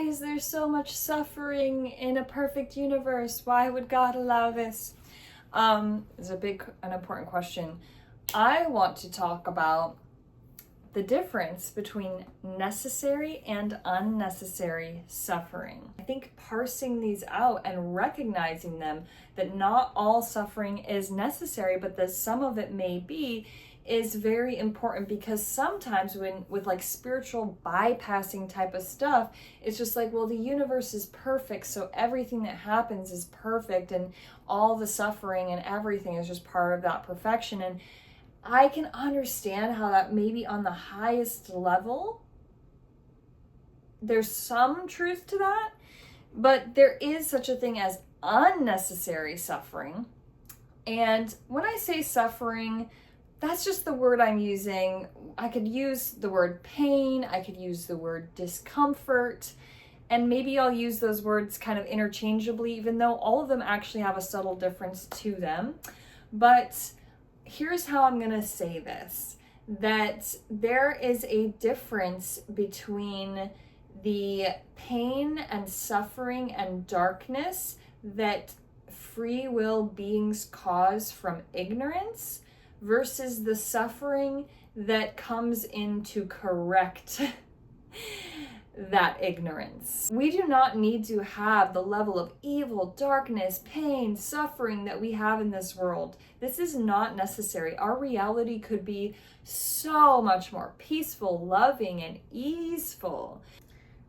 is there so much suffering in a perfect universe? Why would God allow this? It's a big and important question. I want to talk about the difference between necessary and unnecessary suffering. I think parsing these out and recognizing them, that not all suffering is necessary, but that some of it may be, is very important, because sometimes with like spiritual bypassing type of stuff, it's just like, well, the universe is perfect, so everything that happens is perfect, and all the suffering and everything is just part of that perfection. And I can understand how that maybe on the highest level, there's some truth to that, but there is such a thing as unnecessary suffering. And when I say suffering, that's just the word I'm using. I could use the word pain, I could use the word discomfort, and maybe I'll use those words kind of interchangeably, even though all of them actually have a subtle difference to them. But here's how I'm going to say this, that there is a difference between the pain and suffering and darkness that free will beings cause from ignorance versus the suffering that comes in to correct that ignorance. We do not need to have the level of evil, darkness, pain, suffering that we have in this world. This is not necessary. Our reality could be so much more peaceful, loving, and easeful.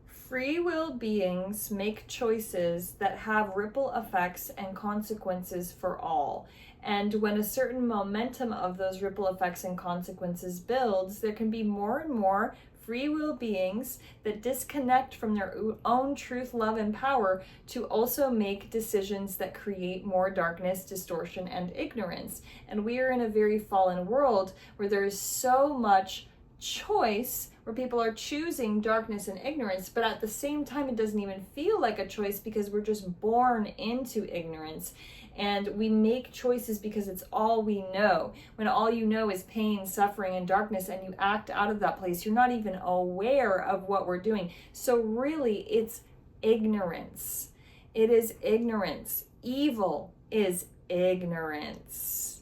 Free will beings make choices that have ripple effects and consequences for all. And when a certain momentum of those ripple effects and consequences builds, there can be more and more free will beings that disconnect from their own truth, love, and power to also make decisions that create more darkness, distortion, and ignorance. And we are in a very fallen world where there is so much choice, where people are choosing darkness and ignorance, but at the same time it doesn't even feel like a choice, because we're just born into ignorance. And we make choices because it's all we know. When all you know is pain, suffering, and darkness, and you act out of that place, you're not even aware of what we're doing. So really, it's ignorance. It is ignorance. Evil is ignorance.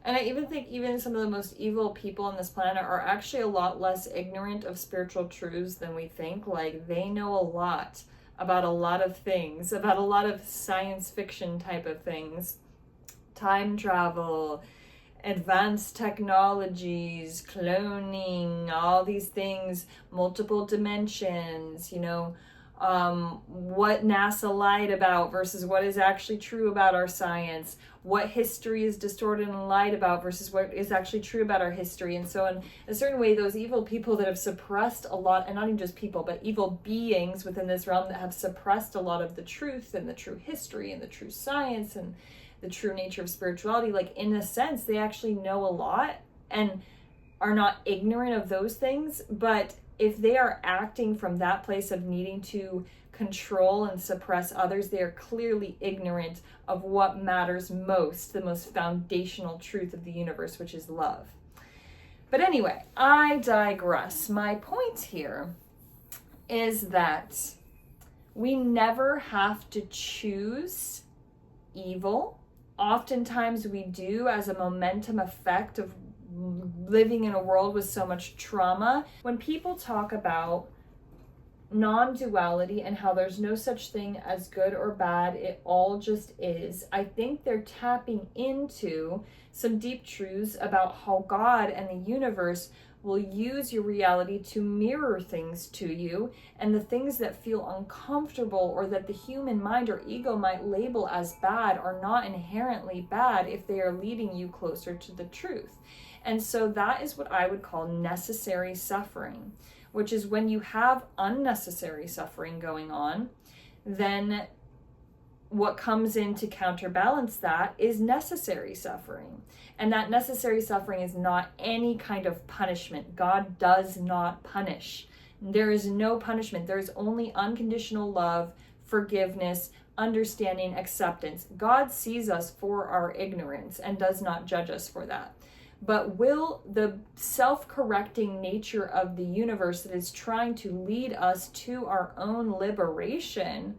And I even think even some of the most evil people on this planet are actually a lot less ignorant of spiritual truths than we think. Like, they know a lot about a lot of things, about a lot of science fiction type of things. Time travel, advanced technologies, cloning, all these things, multiple dimensions, what NASA lied about versus what is actually true about our science, what history is distorted and lied about versus what is actually true about our history. And so in a certain way, those evil people that have suppressed a lot, and not even just people, but evil beings within this realm that have suppressed a lot of the truth and the true history and the true science and the true nature of spirituality, like, in a sense, they actually know a lot and are not ignorant of those things. But if they are acting from that place of needing to control and suppress others, they are clearly ignorant of what matters most, the most foundational truth of the universe, which is love. But anyway, I digress. My point here is that we never have to choose evil. Oftentimes we do, as a momentum effect of living in a world with so much trauma. When people talk about non-duality and how there's no such thing as good or bad, it all just is, I think they're tapping into some deep truths about how God and the universe will use your reality to mirror things to you, and the things that feel uncomfortable or that the human mind or ego might label as bad are not inherently bad if they are leading you closer to the truth. And so that is what I would call necessary suffering, which is when you have unnecessary suffering going on, then what comes in to counterbalance that is necessary suffering. And that necessary suffering is not any kind of punishment. God does not punish. There is no punishment. There is only unconditional love, forgiveness, understanding, acceptance. God sees us for our ignorance and does not judge us for that. but will the self-correcting nature of the universe that is trying to lead us to our own liberation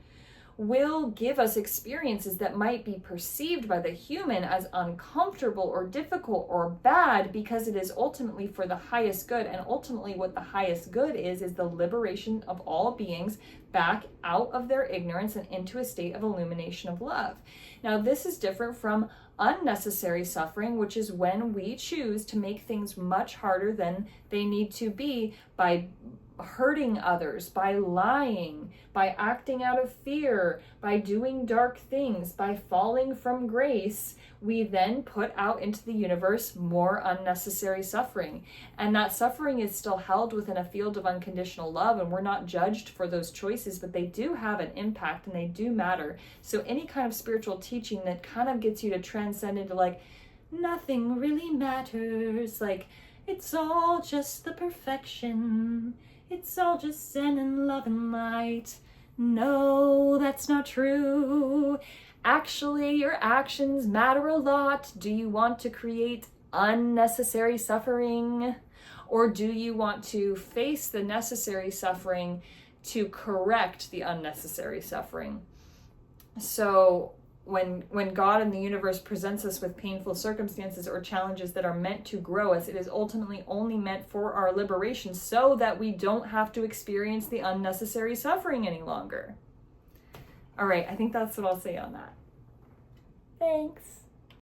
will give us experiences that might be perceived by the human as uncomfortable or difficult or bad, because it is ultimately for the highest good. And ultimately what the highest good is the liberation of all beings back out of their ignorance and into a state of illumination of love. Now, this is different from unnecessary suffering, which is when we choose to make things much harder than they need to be by hurting others, by lying, by acting out of fear, by doing dark things, by falling from grace. We then put out into the universe more unnecessary suffering. And that suffering is still held within a field of unconditional love, and we're not judged for those choices, but they do have an impact and they do matter. So any kind of spiritual teaching that kind of gets you to transcend into like, nothing really matters, like, it's all just the perfection, it's all just Zen and love and light. No, that's not true. Actually, your actions matter a lot. Do you want to create unnecessary suffering? Or do you want to face the necessary suffering to correct the unnecessary suffering? So when God and the universe presents us with painful circumstances or challenges that are meant to grow us, it is ultimately only meant for our liberation so that we don't have to experience the unnecessary suffering any longer. All right, I think that's what I'll say on that. Thanks.